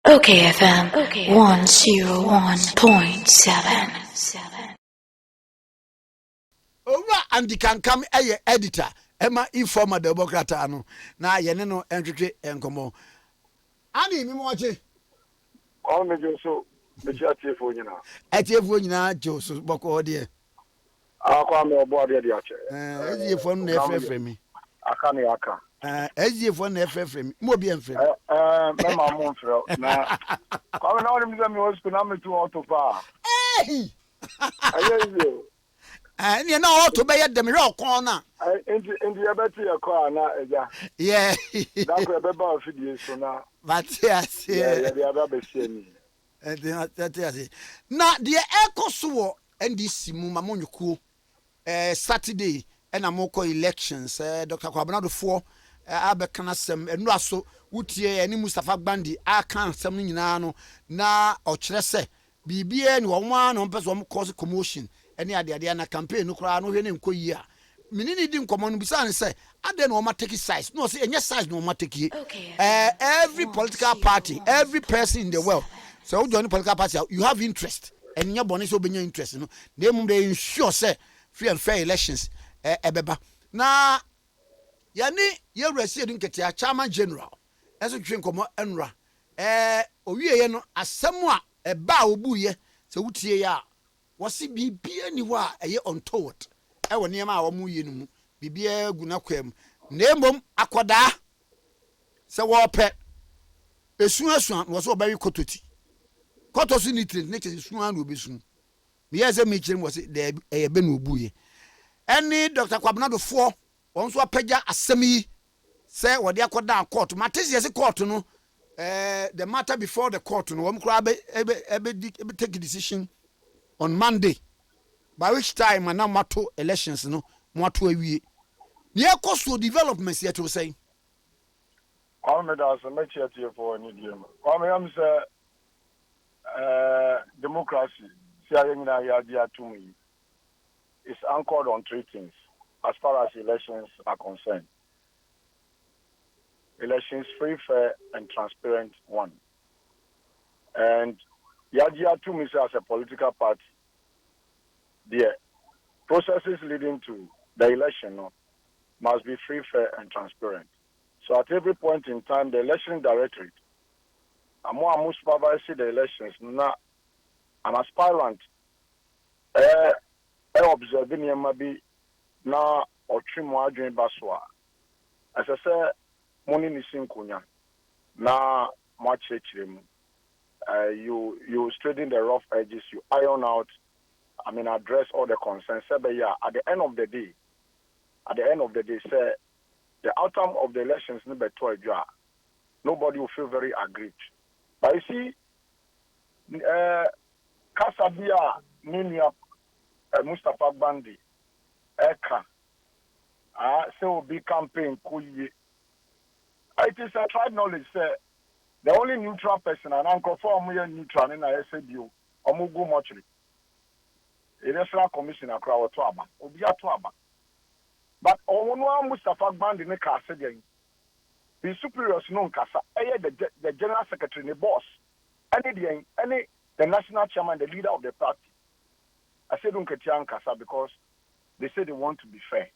OKFM 101.7. Over and the Kankam editor, Emma informer Democrat ano na yeneno entwetwe enkomo. Ani mi mo wache. All me so me chat for nyina. Atiefo nyina Joso boko de. Akwa me obo de ache. Eziefo no na efrefre mi. Aka ne aka. Eziefo na efrefre mi. Mo bi enfrem. Me ma mo mfrɛ na kwa na woni mi me hospital na me tu auto fa. Hey! Ayeyo. Ni na auto be ye dem re okon na. Enti e beti e kwa na eja. Yeah. Da ko e be ba ofidie so na. But yes. Yeah, the other be see ni. Na de ekoso wo NDC mu mamonyuku Saturday and amoko elections Dr. Kwabnado for abekana sem enu aso wutie ani Mustafa Gbandi aka sem nyina no na ochire se bibie ni wo nwa no mpese wo cause commotion ene ade na campaign no kra no hwe ne nkoyi a menini di nkomo no bisa ne se ade no ma take size no say enye size no ma take every political party, every person in the world, so you join political party you have interest and your bonus obenya interest no they mum dey ensure say free and fair elections ebeba na yani ye resi edun ketia chairman general eso twen komo enra owie ye no asem a eba obuye se wutie ya wose bibia ni wa eye untoward ewo niam a wo mu ye no mu bibia guna kwam na emom akoda se wo pe esuasu wo so obayi kototi kotosu ni trade ne chese suan no obesu me yeze me kirem wo se de eye be no obuye eni Dr. Kwabnado fo won so apagya asem yi se wo de akoda court matese yese court no the matter before the court no won kra be take a decision on Monday, by which time na mato elections no mato awie ne ekoso developments yet to say Kwame da so me chat for ni die ma. Kwame am say democracy si aye nyina ya dia to yi is anchored on three things as far as elections are concerned. Elections free, fair, and transparent, one. And Yadia to me as a political party, the processes leading to the election must be free, fair, and transparent. So at every point in time, the election directorate, I'm supervising the elections, now an aspirant, observing maybe now or trim adwin baswa. As I say, money ni sinkunya. Na much you straighten the rough edges, you iron out, address all the concerns. Say, yeah, at the end of the day, say the outcome of the elections nobody will feel very aggrieved. But you see, Kasabia Ninia Mustafa Gbandi Eka so be campaign kuyi. It is a tried knowledge say the only neutral person and uncle for me neutral in I said you omugu mochri. Electoral commission akra to aba obi ato aba. But onwo Mustafa Gbandi ne ka say den the superiors no nkasa the general secretary the boss any the national chairman, the leader of the party. I said Unketia Nkasa because they say they want to be fair.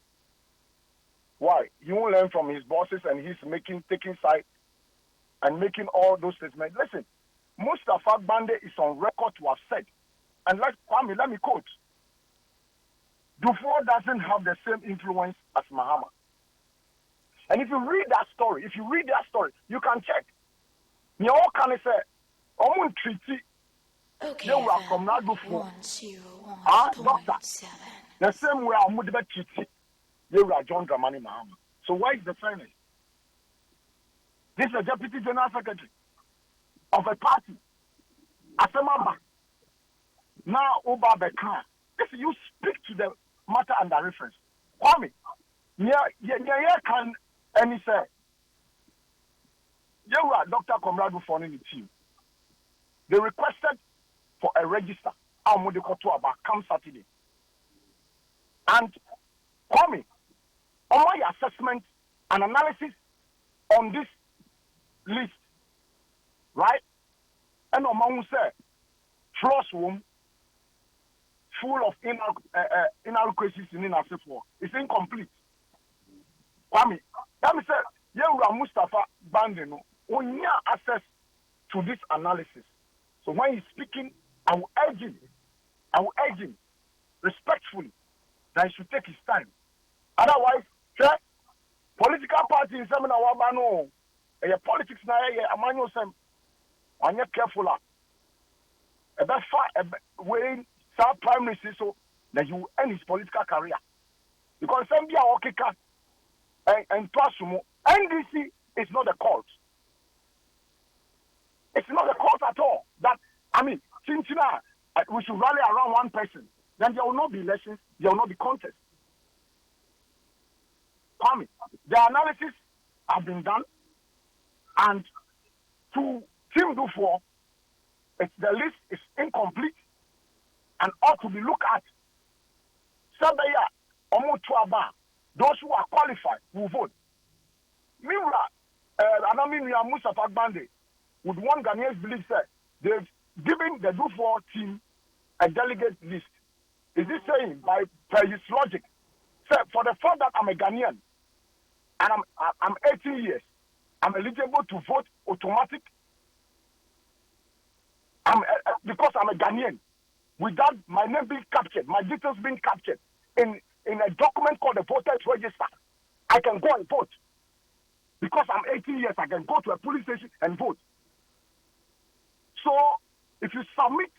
Why? You won't learn from his bosses and he's taking side and making all those statements. Listen, Mustafa Bande is on record to have said, and let me quote, Dufour doesn't have the same influence as Mahama. And if you read that story, you can check. You all can say, Omun treaty. Okay, They were from Dufour. Doctor. The same way I'm with the treaty. They were John Dramani Mahama. So why is the fairness? This is a deputy general secretary of a party. Asemamba. Now Oba Bekan. If you speak to the matter under reference, Kwame, can any say you were Dr. Comrade for the team. They requested for a register. Come Saturday. And Kwame, all my assessment and analysis on this list, right? and among say floors room full of inadequacies in for it's incomplete. Kwame, let me say, Yewura Mustafa Bande only access to this analysis. So when he's speaking, I will urge him respectfully that he should take his time. Otherwise, political party in Semina Wabano, politics na Amanyo Sem, and you're careful. About weighing some prime minister so that you will end his political career. Because Zambia Okika and Twasumo, NDC is not a cult. It's not a cult at all. That, I mean, Chinchina, we should rally around one person. Then there will not be elections, there will not be contests. Kwame, the analysis have been done, and to Team Dufour, the list is incomplete and ought to be looked at. Sabaya, Omotuaba, those who are qualified will vote. Meanwhile, Anamimia Mustafa Bande, with one Ghanaians believe that they've given the Dufour team a delegate list. Is this saying, by his logic, say, for the fact that I'm a Ghanaian and I'm 18 years, I'm eligible to vote automatic because I'm a Ghanaian, without my name being captured, my details being captured in a document called the voters register, I can go and vote. Because I'm 18 years, I can go to a police station and vote. So, if you submit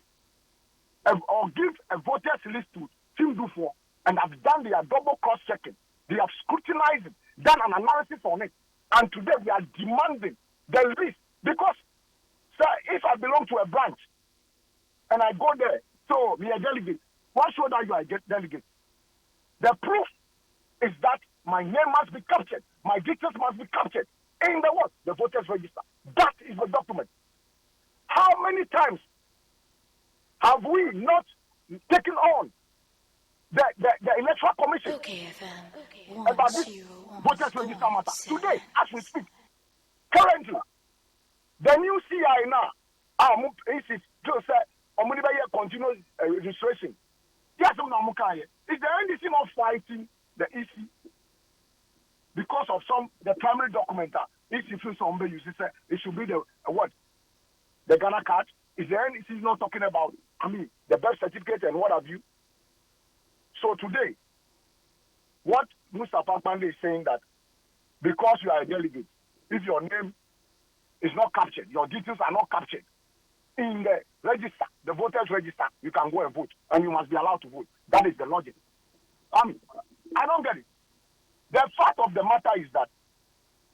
or give a voters list to Team Dufour and have done their double cross-checking, they have scrutinized it, done an analysis on it, and today we are demanding the list because, sir, if I belong to a branch and I go there, so me a delegate, what show that you are a delegate? The proof is that my name must be captured, my details must be captured in the what? The voters register. That is the document. How many times have we not taken on the electoral commission about this voters register matter? Today, as we speak, currently, the new CI now, is just continuous registration. Yes, is the NDC not fighting the EC because of the primary document? If you feel somebody, you say it should be the what? The Ghana card. Is the NDC not talking about, the birth certificate and what have you? So today, what Mustafa Bande is saying that because you are a delegate, if your name is not captured, your details are not captured in the register, the voters register, you can go and vote, and you must be allowed to vote. That is the logic. I don't get it. The fact of the matter is that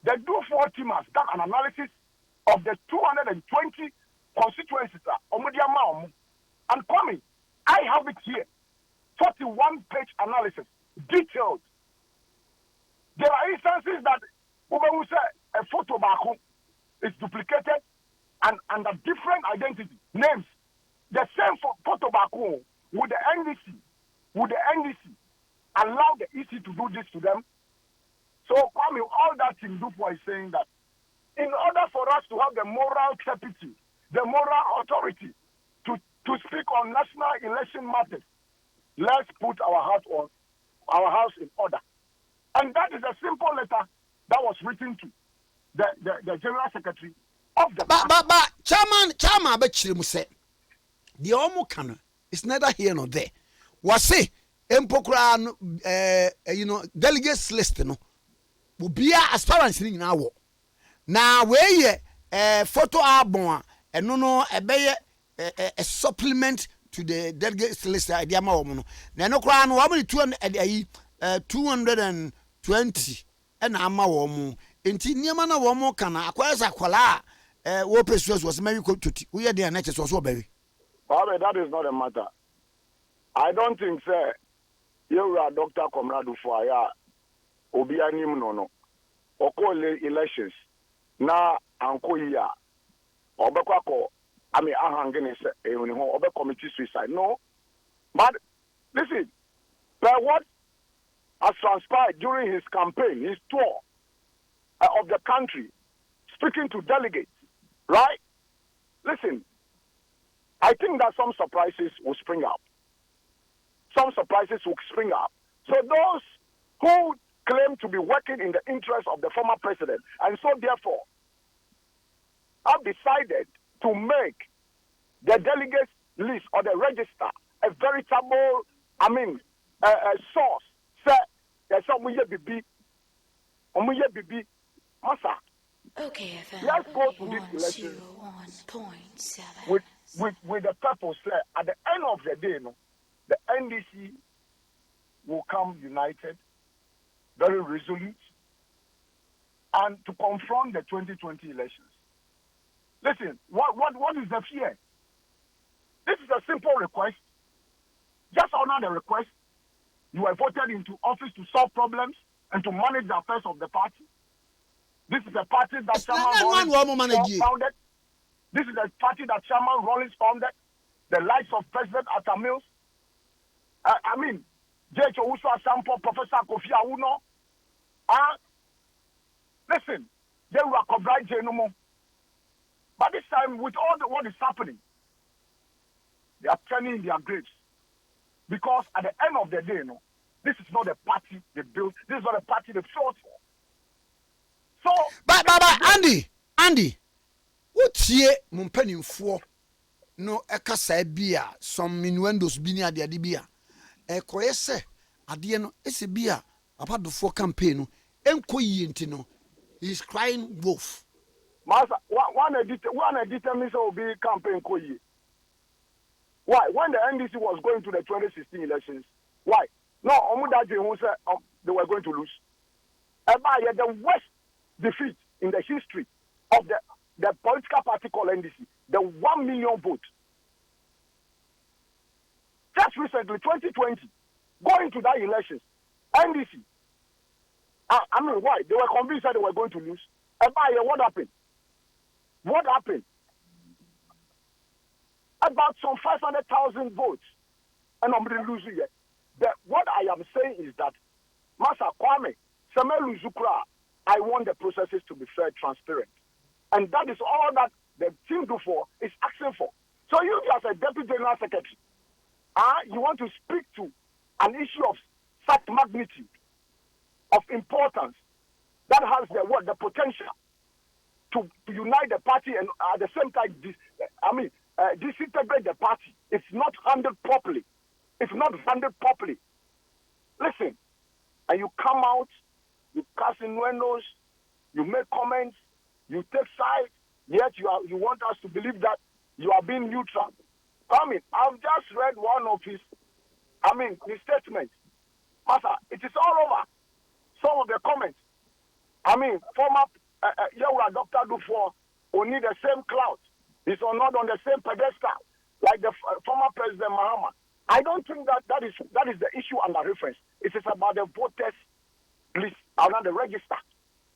the Dufour team has done an analysis of the 220 constituencies, and coming, I have it here, 41-page analysis, detailed. There are instances that a photo back is duplicated and under different identity names. The same photo back home would the NDC allow the EC to do this to them? So Kwame, all that Team Dufour is saying that in order for us to have the moral capacity, the moral authority to speak on national election matters, let's put our house in order. And that is a simple letter that was written to the General Secretary of the party. But Chairman Bechiri said, the Omukana is neither here nor there. Was say, Empokra, delegates list, will be as far as in our now where photo album and no a supplement to the delegates list idea no no crown woman 220 and ama womu enti niema na womu kana akwasa kwala wo pesuas was maybe ko tuti we dey na cheso so baby. That is not a matter. I don't think sir you are Dr. Comrade for ya obi anim no okole elections na anko ya obekwako ahangene say ehuni ho obe committee suicide no, but listen, but what has transpired during his campaign, his tour of the country, speaking to delegates, right? Listen, I think that some surprises will spring up. Some surprises will spring up. So those who claim to be working in the interest of the former president, and so therefore have decided to make the delegates list or the register a veritable, source. Say, there's some bibi, bibi, masa. Okay, FM. Let's go to this election 101.7. with the purpose. At the end of the day, the NDC will come united, very resolute, and to confront the 2020 elections. Listen, what is the fear? This is a simple request. Just honor the request. You were voted into office to solve problems and to manage the affairs of the party. This is a party that Chairman Rollins founded. This is a party that Chairman Rollins founded. The likes of President Atta Mills. J.H. Owusu Asampo, Professor Kofi Awuno. Listen, they were Kobrai Jenumo. But this time, with all what is happening, they are turning in their graves. Because at the end of the day, this is not a party they built. This is not a party they fought for. So, but Andy, what's here, Mumpenin for? No, ekasa bia some minuendos bini ade bia. Koyese ade no ese bia apadofo campaign no enko yinti no. He's crying wolf. Master, one determines will be campaign koyi. Why? When the NDC was going to the 2016 elections, why? No, Omudaji who said they were going to lose. The worst defeat in the history of the political party called NDC, the 1 million vote. Just recently, 2020, going to that elections, NDC. Why? They were convinced that they were going to lose. What happened? What happened? About some 500,000 votes. And I'm losing it. What I am saying is that, Masa Kwame, Semelu Zukra, I want the processes to be fair, transparent. And that is all that the team do for is asking for. So you as a deputy general secretary, you want to speak to an issue of such magnitude, of importance, that has the potential to unite the party and at the same time, disintegrate the party. It's not handled properly. Listen, and you come out, you cast innuendos, you make comments, you take sides, yet you want us to believe that you are being neutral. I've just read one of his statements. Master, it is all over. Some of the comments. Former Dr. Dufour will need the same clout. He's not on the same pedestal like the former President Mahama. I don't think that is the issue under reference. It is about the voters list, the register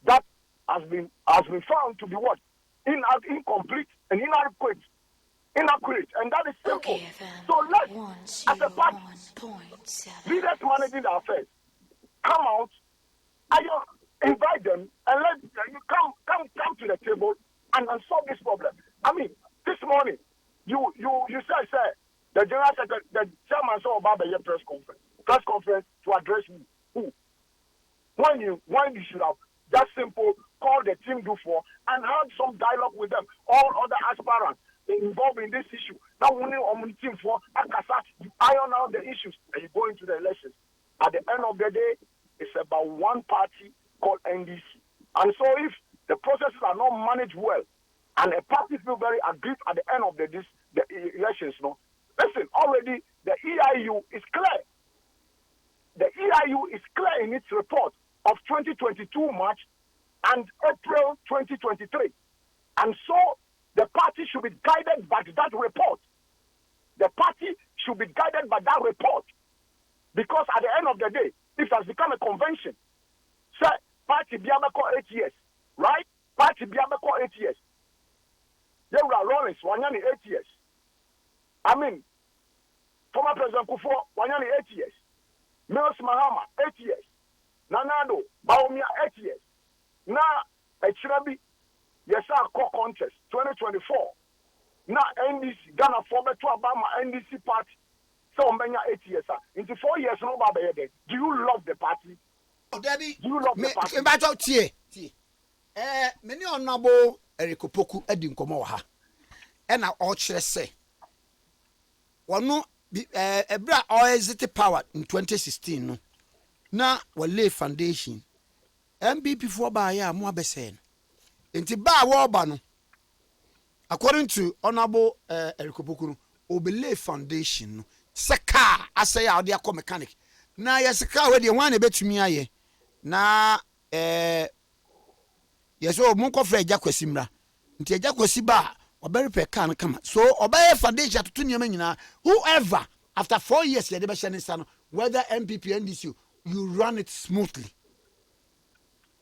that has been found to be what? Incomplete and inadequate, and that is simple. Okay, so let's, as a party, leaders managing the affairs, come out, invite them, and let you come to the table and solve this problem. This morning, you said the general secretary, the chairman saw about the press conference to address who? When you should have just simple call the team do for and have some dialogue with them, all other aspirants involved in this issue. Now only on team for Akasa, you iron out the issues and you go into the elections. At the end of the day, it's about one party called NDC. And so if the processes are not managed well and a party feel very aggrieved at the end of the elections, listen, already the EIU is clear. The EIU is clear in its report of 2022 March and April 2023. And so the party should be guided by that report. The party should be guided by that report. Because at the end of the day, if it has become a convention, say, party Biabako 8 years, right? Party Biabako 8 years. They were Lawrence, Wanyani 8 years. Former President Kufo, Wanyani 8 years. Mills Mahama, 8 years. Nanado, Baumia, 8 years. Now, Echirabi, yes, our core contest, 2024. Now NDC Ghana former to Obama NDC party. So many 8 years. Into 4 years, no Baba. Do you love the party? Oh, Debbie, do you love the party? Many honorable Erikopoku Edin Komoha. And I all say, one no, Ebra always the power in 2016. No, now we lay foundation. MB before by ya more besen. Inti ba wabano. According to honorable Erikopoku, obele foundation. Seka, I say out there come mechanic. Na yes car where the one a bit to me aye. Na yes o munko fra Jakwesi mra. Nti Jakwesi ba obere pe kan kama. So obeye foundation to nyama nyina. Whoever after 4 years you dey be shane whether MPP NDC you run it smoothly.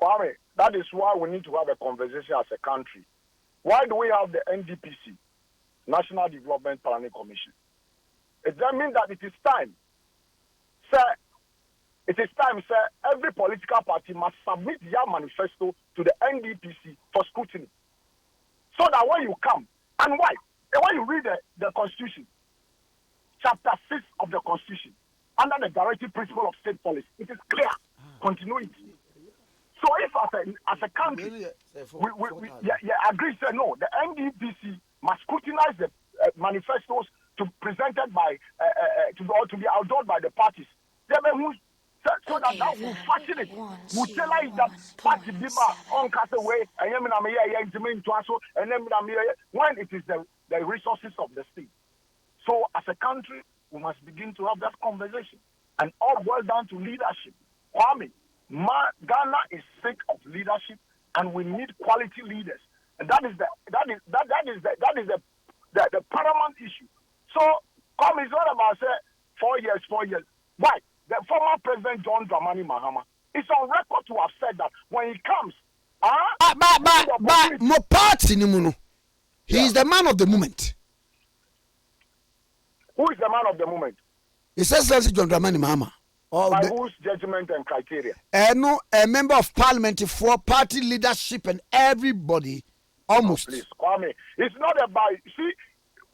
Kwame, that is why we need to have a conversation as a country. Why do we have the NDPC, National Development Planning Commission? It does mean that it is time, sir. It is time, sir. Every political party must submit their manifesto to the NDPC for scrutiny. So that when you come, and why? And when you read the Constitution, Chapter 6 of the Constitution, under the directive principle of state policy, it is clear continuity. So if as a country, we agree, say no, the NDPC must scrutinize the manifestos presented by to be outdone by the parties. So that will fashion it. We tell us that party people on cast away and when it is the resources of the state. So as a country, we must begin to have that conversation. And all boils down to leadership. Kwame, Ghana is sick of leadership, and we need quality leaders. And that is the paramount issue. So, Kwame is not about say 4 years. Why? The former President John Dramani Mahama is on record to have said that when he comes, but mo party ni muno. He is the man of the moment. Who is the man of the moment? It says John Dramani Mahama. By whose judgment and criteria? No, a member of parliament for party leadership and everybody almost. Oh, please, Kwame. It's not about, see,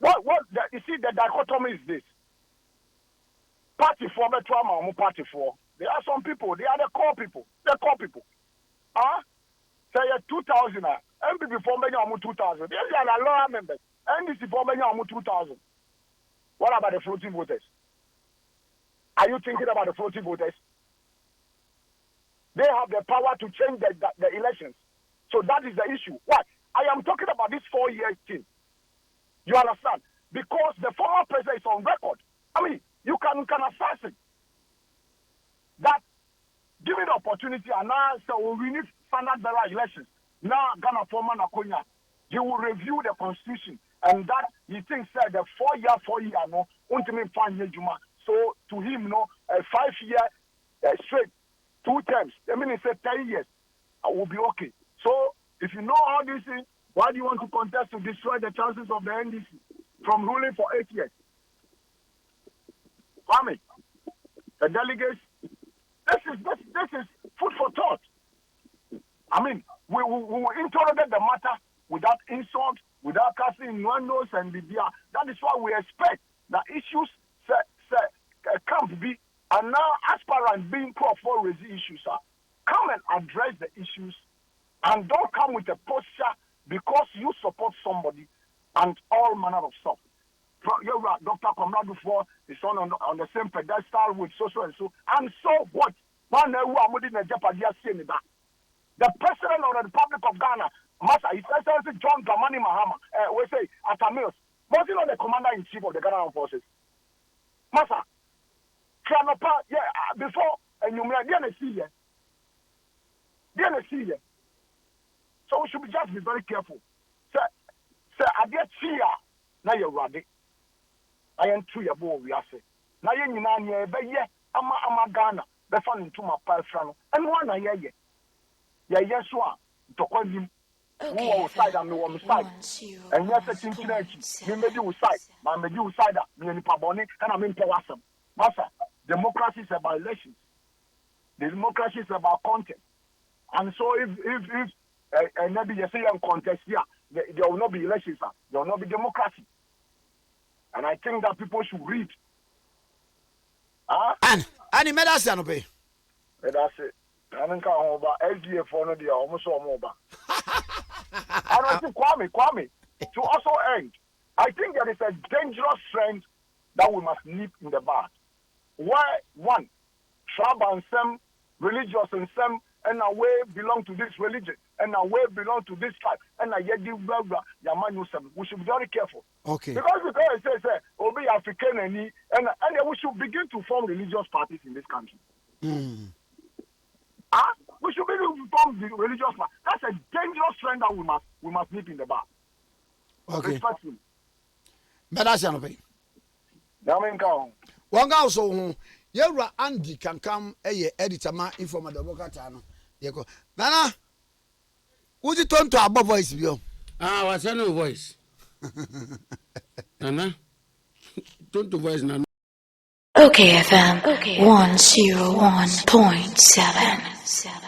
the dichotomy is this. Party for the trauma, party for. There are some people, they are the core people. Say 2000, MPP for many 2000. They are the lower members. NDC for many 2000. What about the floating voters? Are you thinking about the floating voters? They have the power to change the elections. So that is the issue. Why? I am talking about this 4 year thing. You understand? Because the former president is on record. I mean, you can assassinate that. Give me the opportunity and now so we need standard bearer elections. Now Ghana former Nakonya, he will review the constitution and that he thinks that the 4 year no ultimate fine Juma. So to him, no, 5 year straight, 2 terms. I mean, it's 10 years. I will be okay. So if you know all these things, why do you want to contest to destroy the chances of the NDC from ruling for 8 years? Kwame, the delegates, this is food for thought. I mean, we will interrogate the matter without insult, without casting innuendos and media. That is why we expect that issues can't be, and now aspirants being called for raise issues, come and address the issues, and don't come with a posture because you support somebody and all manner of stuff. Dr. Comrade before is on the same pedestal with social and so. And so what? The President of the Republic of Ghana, Master, His Excellency John Dramani Mahama, we say at Amils, was he not the Commander-in-Chief of the Ghana Armed Forces? Master, before and you may see here. So we should just be very careful. Sir, I get here. Now you're ready. I am 2 years old. We are saying now you're I'm Ghana. Be found into my pile and one I hear. Yes, one to call him. Who will side and no side. And yes, a chinchinachi. Me may do side, but may do side. Me and Paboni, and I'm in Powasam. Master, democracy is about elections. Democracy is about content. And so if maybe you say contest here, there will not be elections, sir. There will not be democracy. And I think that people should read. And he made us an obey. That's it. I think I'm over SDF for no deal, almost all over. And I think Kwame, to also end, I think there is a dangerous trend that we must nip in the bud. Where, one, tribe and some, religious and some, and away belong to this religion, and away belong to this tribe, and we should be very careful. Okay. Because it says, Obi African and we should begin to form religious parties in this country. We should begin to form the religious parties. That's a dangerous trend that we must nip in the bud. Okay. Respectfully. But that's an obey. One guy also, Yera Andy can come a editor, my informal Bocatano. Yeko. Nana, would you turn to our voice? What's your voice? Nana, turn to voice now. Okay, FM 101.7.